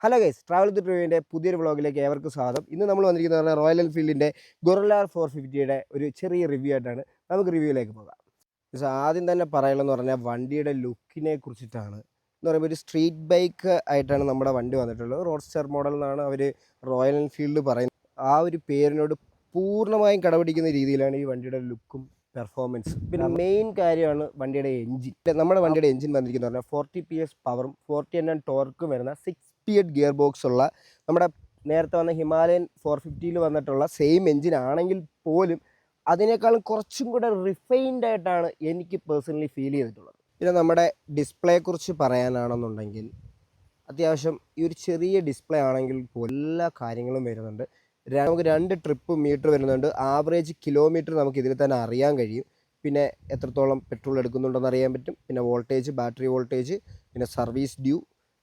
Hello guys, travel with ട്രിവിൻ്റെ പുതിയൊരു വ്ളോഗിലേക്ക് ഏവർക്കും സ്വാഗതം. ഇന്ന് നമ്മൾ വന്നിരിക്കുന്നത് പറഞ്ഞാൽ റോയൽ എൻഫീൽഡിൻ്റെ ഗൊറില്ല 450യുടെ ഒരു ചെറിയ റിവ്യൂ ആയിട്ടാണ്. നമുക്ക് റിവ്യൂയിലേക്ക് പോകാം. ആദ്യം തന്നെ പറയാനുള്ളതെന്ന് പറഞ്ഞാൽ വണ്ടിയുടെ ലുക്കിനെ കുറിച്ചിട്ടാണ്. എന്ന് പറയുമ്പോൾ ഒരു സ്ട്രീറ്റ് ബൈക്ക് ആയിട്ടാണ് നമ്മുടെ വണ്ടി വന്നിട്ടുള്ളത്. റോഡ്സ്റ്റർ മോഡൽ എന്നാണ് അവർ റോയൽ എൻഫീൽഡ് പറയുന്നത്. ആ ഒരു പേരിനോട് പൂർണ്ണമായും കടപിടിക്കുന്ന രീതിയിലാണ് ഈ വണ്ടിയുടെ ലുക്കും പെർഫോമൻസ്. പിന്നെ മെയിൻ കാര്യമാണ് വണ്ടിയുടെ എഞ്ചിൻ. നമ്മുടെ വണ്ടിയുടെ എഞ്ചിൻ വന്നിരിക്കുന്നത് പറഞ്ഞാൽ 40 PS പവറും 40 Nm ടോർക്കും വരുന്ന 6 സ്പീഡ് ഗിയർ ബോക്സ് ഉള്ള നമ്മുടെ നേരത്തെ വന്ന ഹിമാലയൻ 450യിൽ വന്നിട്ടുള്ള സെയിം എഞ്ചിൻ ആണെങ്കിൽ പോലും അതിനേക്കാളും കുറച്ചും കൂടെ റിഫൈൻഡ് ആയിട്ടാണ് എനിക്ക് പേഴ്സണലി ഫീൽ ചെയ്തിട്ടുള്ളത്. പിന്നെ നമ്മുടെ ഡിസ്പ്ലേയെക്കുറിച്ച് പറയാനാണെന്നുണ്ടെങ്കിൽ അത്യാവശ്യം ഈ ഒരു ചെറിയ ഡിസ്പ്ലേ ആണെങ്കിൽ പോലും എല്ലാ കാര്യങ്ങളും വരുന്നുണ്ട്. നമുക്ക് 2 ട്രിപ്പ് മീറ്റർ വരുന്നുണ്ട്. ആവറേജ് കിലോമീറ്റർ നമുക്ക് ഇതിൽ തന്നെ അറിയാൻ കഴിയും. പിന്നെ എത്രത്തോളം പെട്രോൾ എടുക്കുന്നുണ്ടെന്ന് അറിയാൻ പറ്റും. പിന്നെ വോൾട്ടേജ്, ബാറ്ററി വോൾട്ടേജ്, പിന്നെ സർവീസ് ഡ്യൂ,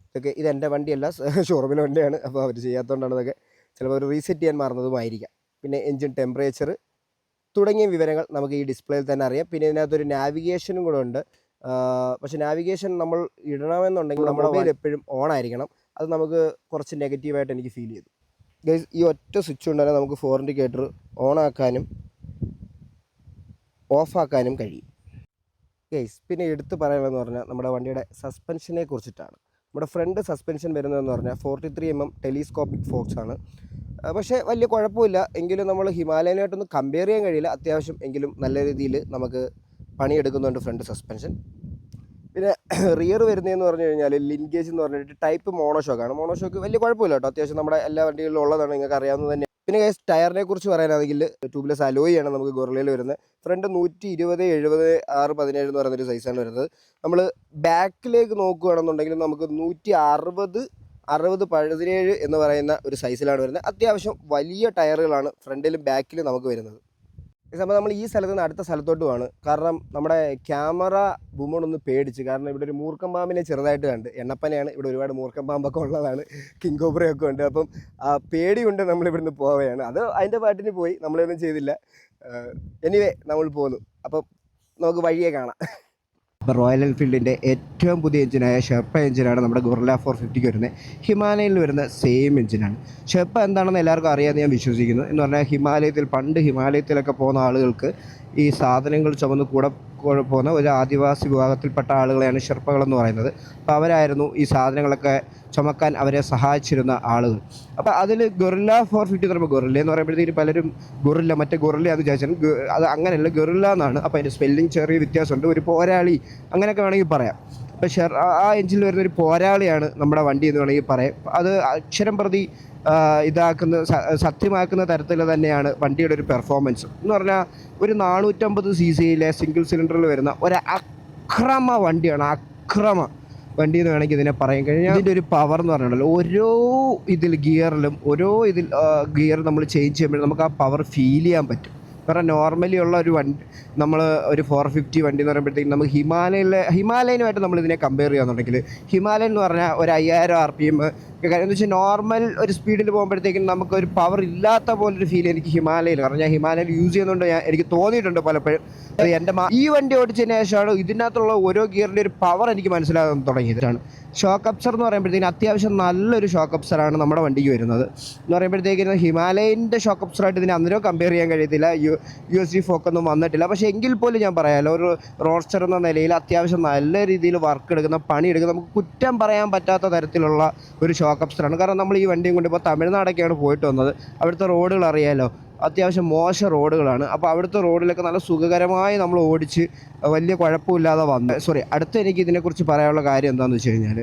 ഇതൊക്കെ ഇതെൻ്റെ വണ്ടിയല്ല, ഷോറൂമിലെ വണ്ടിയാണ്. അപ്പോൾ അവർ ചെയ്യാത്തതുകൊണ്ടാണ് ഇതൊക്കെ. ചിലപ്പോൾ അവർ റീസെറ്റ് ചെയ്യാൻ മാറുന്നതുമായിരിക്കാം. പിന്നെ എൻജിൻ ടെമ്പറേച്ചർ തുടങ്ങിയ വിവരങ്ങൾ നമുക്ക് ഈ ഡിസ്പ്ലേയിൽ തന്നെ അറിയാം. പിന്നെ ഇതിനകത്തൊരു നാവിഗേഷനും കൂടെ ഉണ്ട്. പക്ഷേ നാവിഗേഷൻ നമ്മൾ ഇടണമെന്നുണ്ടെങ്കിൽ നമ്മുടെ മൊബൈൽ എപ്പോഴും ഓൺ ആയിരിക്കണം. അത് നമുക്ക് കുറച്ച് നെഗറ്റീവായിട്ട് എനിക്ക് ഫീൽ ചെയ്തു. ഗൈസ്, ഈ ഒറ്റ സ്വിച്ച് കൊണ്ട് തന്നെ നമുക്ക് 4 ഇൻഡിക്കേറ്റർ ഓൺ ആക്കാനും ഓഫാക്കാനും കഴിയും. ഗൈസ്, പിന്നെ എടുത്ത് പറയാനുള്ളതെന്ന് പറഞ്ഞാൽ നമ്മുടെ വണ്ടിയുടെ സസ്പെൻഷനെ കുറിച്ചിട്ടാണ്. നമ്മുടെ ഫ്രണ്ട് സസ്പെൻഷൻ വരുന്നതെന്ന് പറഞ്ഞാൽ 43 mm ടെലിസ്കോപ്പിക് ഫോക്സ് ആണ്. പക്ഷേ വലിയ കുഴപ്പമില്ല. എങ്കിലും നമ്മൾ ഹിമാലയനായിട്ടൊന്നും കമ്പയർ ചെയ്യാൻ കഴിയില്ല. അത്യാവശ്യം എങ്കിലും നല്ല രീതിയിൽ നമുക്ക് പണിയെടുക്കുന്നുണ്ട് ഫ്രണ്ട് സസ്പെൻഷൻ. പിന്നെ റിയർ വരുന്നതെന്ന് പറഞ്ഞു കഴിഞ്ഞാൽ ലിൻഗേജ് എന്ന് പറഞ്ഞിട്ട് ടൈപ്പ് മോണോഷോക്കാണ്. മോണോഷോക്ക് വലിയ കുഴപ്പമില്ല കേട്ടോ. അത്യാവശ്യം നമ്മുടെ എല്ലാ വണ്ടികളിലും ഉള്ളതാണ്, നിങ്ങൾക്ക് അറിയാവുന്നത് തന്നെ. പിന്നെ ഗൈസ്, ടയറിനെ കുറിച്ച് പറയാനാണെങ്കിൽ ട്യൂബ്ലെസ് അലോയിയാണ് നമുക്ക് ഗൊറില്ലയിൽ വരുന്നത്. ഫ്രണ്ട് 120, 70, 6, 17 എന്ന് പറയുന്നൊരു സൈസാണ് വരുന്നത്. നമ്മൾ ബാക്കിലേക്ക് നോക്കുകയാണെന്നുണ്ടെങ്കിൽ നമുക്ക് 160, 60, 17 എന്ന് പറയുന്ന ഒരു സൈസിലാണ് വരുന്നത്. അത്യാവശ്യം വലിയ ടയറുകളാണ് ഫ്രണ്ടിലും ബാക്കിലും നമുക്ക് വരുന്നത്. അപ്പോൾ നമ്മൾ ഈ സ്ഥലത്ത് നിന്ന് അടുത്ത സ്ഥലത്തോട്ട് പോവാണ്. കാരണം നമ്മുടെ ക്യാമറ ബൂമോണൊന്ന് പേടിച്ച്. കാരണം ഇവിടെ ഒരു മൂർക്കം പാമ്പിനെ ചെറുതായിട്ട് കണ്ട്. എണ്ണപ്പനയാണ്, ഇവിടെ ഒരുപാട് മൂർക്കം പാമ്പൊക്കെ ഉള്ളതാണ്, കിങ് കോബ്രയൊക്കെ ഉണ്ട്. അപ്പം പേടി കൊണ്ട് നമ്മളിവിടുന്ന് പോവുകയാണ്. അത് അതിൻ്റെ പാട്ടിന് പോയി, നമ്മളൊന്നും ചെയ്തില്ല. എനിവേ നമ്മൾ പോന്നു. അപ്പം നമുക്ക് വഴിയെ കാണാം. അപ്പോൾ റോയൽ എൻഫീൽഡിൻ്റെ ഏറ്റവും പുതിയ എഞ്ചിനായ ഷെർപ്പ എഞ്ചിനാണ് നമ്മുടെ ഗൊറില്ല 450ക്ക് വരുന്നത്. ഹിമാലയനിൽ വരുന്ന സെയിം എഞ്ചിനാണ്. ഷെർപ്പ എന്താണെന്ന് എല്ലാവർക്കും അറിയാമെന്ന് ഞാൻ വിശ്വസിക്കുന്നു. എന്ന് പറഞ്ഞാൽ പണ്ട് ഹിമാലയത്തിലൊക്കെ പോകുന്ന ആളുകൾക്ക് ഈ സാധനങ്ങൾ ചുമന്ന് കൂടെ പോകുന്ന ഒരു ആദിവാസി വിഭാഗത്തിൽപ്പെട്ട ആളുകളെയാണ് ഷെർപ്പകളെന്ന് പറയുന്നത്. അപ്പോൾ അവരായിരുന്നു ഈ സാധനങ്ങളൊക്കെ ചുമക്കാൻ അവരെ സഹായിച്ചിരുന്ന ആളുകൾ. അപ്പോൾ അതിൽ ഗൊറില്ല 450 എന്ന് പറയുമ്പോൾ, ഗൊറില്ല എന്ന് പറയുമ്പോഴത്തേക്ക് പലരും മറ്റേ ഗൊറില്ല എന്ന് ചോദിച്ചാൽ അത് അങ്ങനെയല്ല, ഗൊറില്ല എന്നാണ്. അപ്പോൾ അതിൻ്റെ സ്പെല്ലിങ് ചെറിയ വ്യത്യാസമുണ്ട്. ഒരു പോരാളി അങ്ങനെയൊക്കെ വേണമെങ്കിൽ പറയാം. അപ്പോൾ ആ എഞ്ചിനിൽ വരുന്നൊരു പോരാളിയാണ് നമ്മുടെ വണ്ടി എന്ന് വേണമെങ്കിൽ പറയാം. അത് അക്ഷരം പ്രതി സത്യമാക്കുന്ന തരത്തിൽ തന്നെയാണ് വണ്ടിയുടെ ഒരു പെർഫോമൻസ്. എന്ന് പറഞ്ഞാൽ ഒരു 450 cc സിംഗിൾ സിലിണ്ടറിൽ വരുന്ന ഒരു അക്രമ വണ്ടി എന്ന് വേണമെങ്കിൽ ഇതിനെ പറയാൻ കഴിഞ്ഞാൽ. ഇതിൻ്റെ ഒരു പവർ എന്ന് പറഞ്ഞിട്ടുണ്ടല്ലോ, ഓരോ ഗിയർ നമ്മൾ ചേഞ്ച് ചെയ്യുമ്പോൾ നമുക്ക് ആ പവർ ഫീൽ ചെയ്യാൻ പറ്റും. കാരണം നോർമലി ഉള്ള ഒരു വണ്ടി, നമ്മൾ ഒരു 450 വണ്ടി എന്ന് പറയുമ്പോഴത്തേക്കും നമുക്ക് ഹിമാലയനുമായിട്ട് നമ്മൾ ഇതിനെ കമ്പയർ ചെയ്യാന്നുണ്ടെങ്കിൽ, ഹിമാലയൻ എന്ന് പറഞ്ഞാൽ ഒരു 5000 RPM എന്ന് വെച്ചാൽ നോർമൽ ഒരു സ്പീഡിൽ പോകുമ്പോഴത്തേക്കും നമുക്കൊരു പവർ ഇല്ലാത്ത പോലൊരു ഫീൽ എനിക്ക് ഹിമാലയയിൽ. കാരണം ഞാൻ ഹിമാലയൻ യൂസ് ചെയ്യുന്നതുകൊണ്ട് എനിക്ക് തോന്നിയിട്ടുണ്ട് പലപ്പോഴും. എൻ്റെ ഈ വണ്ടി ഓടിച്ചതിന് ശേഷമാണ് ഇതിനകത്തുള്ള ഓരോ ഗിയറിൻ്റെ ഒരു പവർ എനിക്ക് മനസ്സിലാകാൻ തുടങ്ങിയതാണ്. ഷോക്ക് അബ്സർ എന്ന് പറയുമ്പോഴത്തേക്കും അത്യാവശ്യം നല്ലൊരു ഷോക്ക് അബ്സറാണ് നമ്മുടെ വണ്ടിക്ക് വരുന്നത്. എന്ന് പറയുമ്പോഴത്തേക്കും ഹിമാലയൻ്റെ ഷോക്ക് അബ്സറായിട്ട് ഇതിനെ അന്നേരം കമ്പയർ ചെയ്യാൻ കഴിയത്തില്ല. USD ഫോക്കൊന്നും വന്നിട്ടില്ല. പക്ഷേ എങ്കിൽ പോലും ഞാൻ പറയാമല്ലോ, ഒരു റോഡ്സ്റ്റർ എന്ന നിലയിൽ അത്യാവശ്യം നല്ല രീതിയിൽ വർക്ക് എടുക്കുന്ന, പണിയെടുക്കുന്ന, നമുക്ക് കുറ്റം പറയാൻ പറ്റാത്ത തരത്തിലുള്ള ഒരു ഷോക്ക് അബ്സറാണ്. കാരണം നമ്മൾ ഈ വണ്ടിയും കൊണ്ട് ഇപ്പോൾ തമിഴ്നാടൊക്കെയാണ് പോയിട്ട് വന്നത്. അവിടുത്തെ റോഡുകൾ അറിയാമല്ലോ, അത്യാവശ്യം മോശം റോഡുകളാണ്. അപ്പോൾ അവിടുത്തെ റോഡിലൊക്കെ നല്ല സുഖകരമായി നമ്മൾ ഓടിച്ച് വലിയ കുഴപ്പമില്ലാതെ അടുത്ത എനിക്ക് ഇതിനെക്കുറിച്ച് പറയാനുള്ള കാര്യം എന്താണെന്ന് വെച്ച് കഴിഞ്ഞാൽ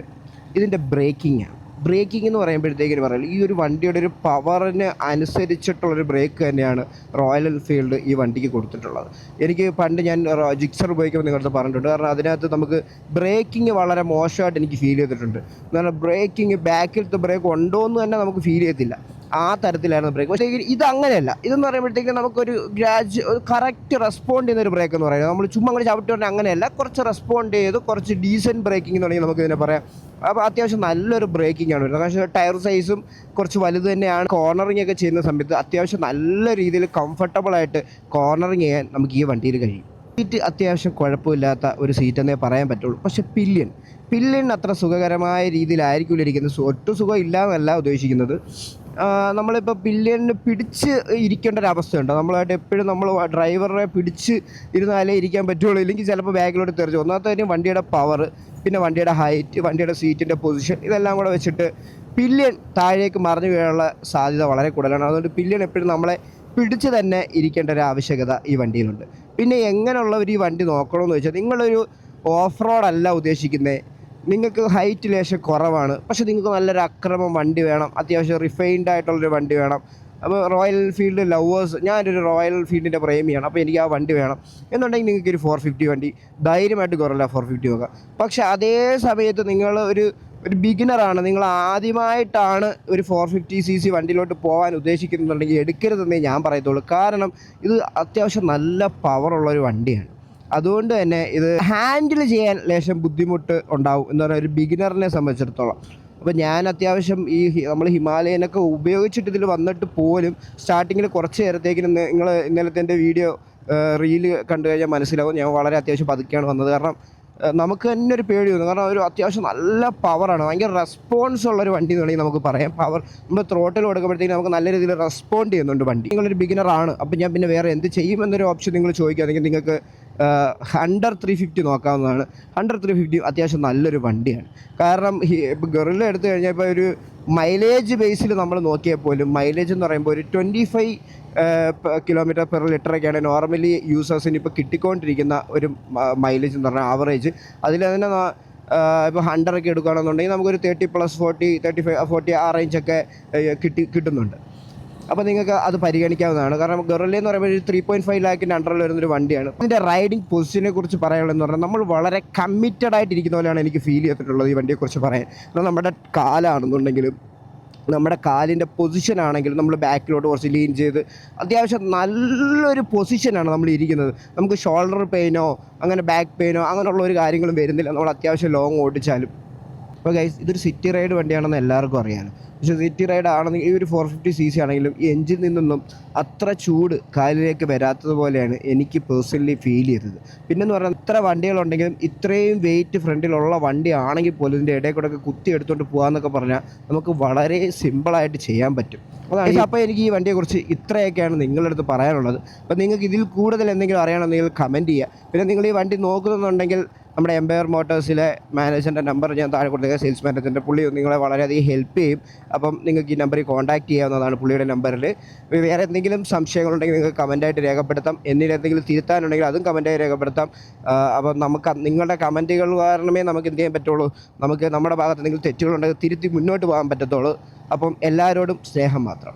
ഇതിൻ്റെ ബ്രേക്കിങ്ങാണ്. ബ്രേക്കിംഗ് എന്ന് പറയുമ്പോഴത്തേക്കിന് പറയാം, ഈ ഒരു വണ്ടിയുടെ ഒരു പവറിന് അനുസരിച്ചിട്ടുള്ളൊരു ബ്രേക്ക് തന്നെയാണ് റോയൽ എൻഫീൽഡ് ഈ വണ്ടിക്ക് കൊടുത്തിട്ടുള്ളത്. എനിക്ക് പണ്ട് ഞാൻ ജിക്സർ ഉപയോഗിക്കുമ്പോൾ നിങ്ങളടുത്ത് പറഞ്ഞിട്ടുണ്ട്. കാരണം അതിനകത്ത് നമുക്ക് ബ്രേക്കിംഗ് വളരെ മോശമായിട്ട് എനിക്ക് ഫീൽ ചെയ്തിട്ടുണ്ട്. എന്ന് പറഞ്ഞാൽ ബ്രേക്കിംഗ്, ബാക്കിലത്തെ ബ്രേക്ക് ഉണ്ടോ എന്ന് തന്നെ നമുക്ക് ഫീൽ ചെയ്യത്തില്ല. ആ തരത്തിലായിരുന്നു ബ്രേക്ക്. പക്ഷേ ഇത് അങ്ങനെയല്ല. ഇതെന്ന് പറയുമ്പോഴത്തേക്കും നമുക്കൊരു കറക്റ്റ് റെസ്പോണ്ട് ചെയ്യുന്നൊരു ബ്രേക്ക് എന്ന് പറയുന്നത്. നമ്മൾ ചുമ്മാ അങ്ങനെ ചവിട്ടി പറഞ്ഞാൽ അങ്ങനെയല്ല, കുറച്ച് റെസ്പോണ്ട് ചെയ്ത് കുറച്ച് ഡീസൻറ്റ് ബ്രേക്കിംഗ് എന്ന് വേണമെങ്കിൽ നമുക്ക് ഇതിനെ പറയാം. അപ്പോൾ അത്യാവശ്യം നല്ലൊരു ബ്രേക്കിംഗ് ആണ് വരുന്നത്. പക്ഷേ ടയർ സൈസും കുറച്ച് വലുത് തന്നെയാണ്. കോർണറിങ് ഒക്കെ ചെയ്യുന്ന സമയത്ത് അത്യാവശ്യം നല്ല രീതിയിൽ കംഫർട്ടബിളായിട്ട് കോർണറിങ് ചെയ്യാൻ നമുക്ക് ഈ വണ്ടിയിൽ കഴിയും. സീറ്റ് അത്യാവശ്യം കുഴപ്പമില്ലാത്ത ഒരു സീറ്റ് എന്നേ പറയാൻ പറ്റുള്ളൂ. പക്ഷേ പില്ലിന് അത്ര സുഖകരമായ രീതിയിലായിരിക്കില്ല ഇരിക്കുന്നത്. ഒട്ടും സുഖം ഇല്ല എന്നല്ല ഉദ്ദേശിക്കുന്നത്. നമ്മളിപ്പോൾ പില്ലിയന് പിടിച്ച് ഇരിക്കേണ്ട ഒരു അവസ്ഥയുണ്ട്. നമ്മളായിട്ട് എപ്പോഴും നമ്മൾ ഡ്രൈവറെ പിടിച്ച് ഇരുന്നാലേ ഇരിക്കാൻ പറ്റുള്ളൂ, ഇല്ലെങ്കിൽ ചിലപ്പോൾ ബാക്കിലോട്ട് തെറിച്ചു. ഒന്നാമത്തെ കാര്യം വണ്ടിയുടെ പവർ, പിന്നെ വണ്ടിയുടെ ഹൈറ്റ്, വണ്ടിയുടെ സീറ്റിൻ്റെ പൊസിഷൻ, ഇതെല്ലാം കൂടെ വെച്ചിട്ട് പില്ലിയൻ താഴേക്ക് മറിഞ്ഞു വീഴാനുള്ള സാധ്യത വളരെ കൂടുതലാണ്. അതുകൊണ്ട് പില്ലിയൻ എപ്പോഴും നമ്മളെ പിടിച്ച് തന്നെ ഇരിക്കേണ്ട ഒരു ആവശ്യകത ഈ വണ്ടിയിലുണ്ട്. പിന്നെ എങ്ങനെയുള്ളവർ ഈ വണ്ടി നോക്കണമെന്ന് വെച്ചാൽ, നിങ്ങളൊരു ഓഫ് റോഡ് അല്ല ഉദ്ദേശിക്കുന്നത്, നിങ്ങൾക്ക് ഹൈറ്റ് ലേശം കുറവാണ്, പക്ഷേ നിങ്ങൾക്ക് നല്ലൊരു അക്രമം വണ്ടി വേണം, അത്യാവശ്യം റിഫൈൻഡ് ആയിട്ടുള്ളൊരു വണ്ടി വേണം. അപ്പോൾ റോയൽ എൻഫീൽഡ് ലവേഴ്സ്, ഞാനൊരു റോയൽ എൻഫീൽഡിൻ്റെ പ്രേമിയാണ്, അപ്പോൾ എനിക്ക് ആ വണ്ടി വേണം എന്നുണ്ടെങ്കിൽ നിങ്ങൾക്കൊരു 450 വണ്ടി ധൈര്യമായിട്ട് കുറയില്ല 450 നോക്കാം. പക്ഷേ അതേ സമയത്ത് നിങ്ങൾ ഒരു ബിഗിനറാണ്, നിങ്ങൾ ആദ്യമായിട്ടാണ് ഒരു 450cc വണ്ടിയിലോട്ട് പോകാൻ ഉദ്ദേശിക്കുന്നുണ്ടെങ്കിൽ എടുക്കരുതെന്നേ ഞാൻ പറയത്തുള്ളൂ. കാരണം ഇത് അത്യാവശ്യം നല്ല പവറുള്ളൊരു വണ്ടിയാണ്. അതുകൊണ്ട് തന്നെ ഇത് ഹാൻഡിൽ ചെയ്യാൻ ലേശം ബുദ്ധിമുട്ട് ഉണ്ടാവും എന്ന് പറഞ്ഞാൽ ഒരു ബിഗിനറിനെ സംബന്ധിച്ചിടത്തോളം. അപ്പോൾ ഞാൻ അത്യാവശ്യം നമ്മൾ ഹിമാലയനൊക്കെ ഉപയോഗിച്ചിട്ട് ഇതിൽ വന്നിട്ട് പോലും സ്റ്റാർട്ടിങ്ങിൽ കുറച്ച് നേരത്തേക്കിന് നിങ്ങൾ ഇന്നലത്തെ എൻ്റെ വീഡിയോ റീല് കണ്ടു കഴിഞ്ഞാൽ മനസ്സിലാവും ഞാൻ വളരെ അത്യാവശ്യം പതുക്കെയാണ് വന്നത്. കാരണം നമുക്ക് തന്നെ ഒരു പേടി വന്നു. കാരണം ഒരു അത്യാവശ്യം നല്ല പവറാണ്, ഭയങ്കര റെസ്പോൺസ് ഉള്ളൊരു വണ്ടി എന്ന് വേണമെങ്കിൽ നമുക്ക് പറയാം. പവർ നമ്മൾ ത്രോട്ടിൽ കൊടുക്കുമ്പോഴത്തേക്കും നമുക്ക് നല്ല രീതിയിൽ റെസ്പോണ്ട് ചെയ്യുന്നുണ്ട് വണ്ടി. നിങ്ങളൊരു ബിഗിനറാണ്, അപ്പോൾ ഞാൻ പിന്നെ വേറെ എന്ത് ചെയ്യുമെന്നൊരു ഓപ്ഷൻ നിങ്ങൾ ചോദിക്കുകയാണെങ്കിൽ നിങ്ങൾക്ക് ഹണ്ടർ 350 നോക്കാവുന്നതാണ്. ഹണ്ടർ 350 അത്യാവശ്യം നല്ലൊരു വണ്ടിയാണ്. കാരണം ഇപ്പോൾ ഗറില്ല എടുത്തു കഴിഞ്ഞാൽ ഇപ്പോൾ ഒരു മൈലേജ് ബേസിൽ നമ്മൾ നോക്കിയാൽ പോലും മൈലേജ് എന്ന് പറയുമ്പോൾ ഒരു 25 km/ലിറ്ററൊക്കെയാണ് നോർമലി യൂസേഴ്സിന് ഇപ്പോൾ കിട്ടിക്കൊണ്ടിരിക്കുന്ന ഒരു മൈലേജ് എന്ന് പറഞ്ഞാൽ ആവറേജ്. അതിൽ തന്നെ ഇപ്പോൾ ഹണ്ടറൊക്കെ എടുക്കുകയാണെന്നുണ്ടെങ്കിൽ നമുക്കൊരു 30+40 35-40 ആ റേഞ്ചൊക്കെ കിട്ടുന്നുണ്ട്. അപ്പോൾ നിങ്ങൾക്ക് അത് പരിഗണിക്കാവുന്നതാണ്. കാരണം ഗൊറില്ല എന്ന് പറയുമ്പോൾ ഒരു 3.5 ലാഖിൻ്റെ അണ്ടറിൽ വരുന്നൊരു വണ്ടിയാണ്. അതിൻ്റെ റൈഡിങ് പൊസിഷനെ കുറിച്ച് പറയാനുള്ളതെന്ന് പറഞ്ഞാൽ നമ്മൾ വളരെ കമ്മിറ്റഡ് ആയിട്ടിരിക്കുന്ന പോലെയാണ് എനിക്ക് ഫീൽ ചെയ്തിട്ടുള്ളത് ഈ വണ്ടിയെക്കുറിച്ച് പറയാൻ. എന്നാൽ നമ്മുടെ കാലാണെന്നുണ്ടെങ്കിലും നമ്മുടെ കാലിൻ്റെ പൊസിഷനാണെങ്കിലും നമ്മൾ ബാക്കിലോട്ട് കുറച്ച് ലീൻ ചെയ്ത് അത്യാവശ്യം നല്ലൊരു പൊസിഷനാണ് നമ്മൾ ഇരിക്കുന്നത്. നമുക്ക് ഷോൾഡർ പെയിനോ അങ്ങനെ ബാക്ക് പെയിനോ അങ്ങനെയുള്ള ഒരു കാര്യങ്ങളും വരുന്നില്ല നമ്മൾ അത്യാവശ്യം ലോങ് ഓടിച്ചാലും. അപ്പോൾ ഗൈസ്, ഇതൊരു സിറ്റി റൈഡ് വണ്ടിയാണെന്ന് എല്ലാവർക്കും അറിയാമല്ലോ. പക്ഷേ സിറ്റി റൈഡ് ആണെങ്കിൽ ഈ ഒരു 450cc ആണെങ്കിലും ഈ എഞ്ചിൻ നിന്നൊന്നും അത്ര ചൂട് കാലിലേക്ക് വരാത്തതുപോലെയാണ് എനിക്ക് പേഴ്സണലി ഫീൽ ചെയ്തത്. പിന്നെന്ന് പറഞ്ഞാൽ ഇത്ര വണ്ടികളുണ്ടെങ്കിലും ഇത്രയും വെയിറ്റ് ഫ്രണ്ടിലുള്ള വണ്ടി ആണെങ്കിൽ പോലും ഇതിൻ്റെ ഇടയിൽ കൂടെ ഒക്കെ കുത്തി എടുത്തുകൊണ്ട് പോകാമെന്നൊക്കെ പറഞ്ഞാൽ നമുക്ക് വളരെ സിമ്പിളായിട്ട് ചെയ്യാൻ പറ്റും. അതാണ്. അപ്പോൾ എനിക്ക് ഈ വണ്ടിയെക്കുറിച്ച് ഇത്രയൊക്കെയാണ് നിങ്ങളുടെ അടുത്ത് പറയാനുള്ളത്. അപ്പോൾ നിങ്ങൾക്ക് ഇതിൽ കൂടുതൽ എന്തെങ്കിലും അറിയണമെന്നെങ്കിൽ കമൻറ്റ് ചെയ്യുക. പിന്നെ നിങ്ങൾ ഈ വണ്ടി നോക്കുന്നുണ്ടെങ്കിൽ നമ്മുടെ എംപയർ മോട്ടോഴ്സിലെ മാനേജറിൻ്റെ നമ്പർ ഞാൻ താഴെ കൊടുത്തേക്കാം, സെയിൽസ് മാനേജറിൻ്റെ. പുള്ളി നിങ്ങളെ വളരെയധികം ഹെൽപ്പ് ചെയ്യും. അപ്പം നിങ്ങൾക്ക് ഈ നമ്പറിൽ കോൺടാക്റ്റ് ചെയ്യാവുന്നതാണ് പുള്ളിയുടെ നമ്പറിൽ. വേറെ എന്തെങ്കിലും സംശയങ്ങളുണ്ടെങ്കിൽ നിങ്ങൾക്ക് കമൻറ്റായിട്ട് രേഖപ്പെടുത്താം. എന്തെങ്കിലും തിരുത്താനുണ്ടെങ്കിൽ അതും കമൻറ്റായി രേഖപ്പെടുത്താം. അപ്പം നമുക്ക് നിങ്ങളുടെ കമൻറ്റുകൾ കാരണമേ നമുക്ക് എന്ത് ചെയ്യാൻ പറ്റുള്ളൂ, നമുക്ക് നമ്മുടെ ഭാഗത്ത് എന്തെങ്കിലും തെറ്റുകളുണ്ടെങ്കിൽ തിരുത്തി മുന്നോട്ട് പോകാൻ പറ്റത്തുള്ളൂ. അപ്പം എല്ലാവരോടും സ്നേഹം മാത്രം.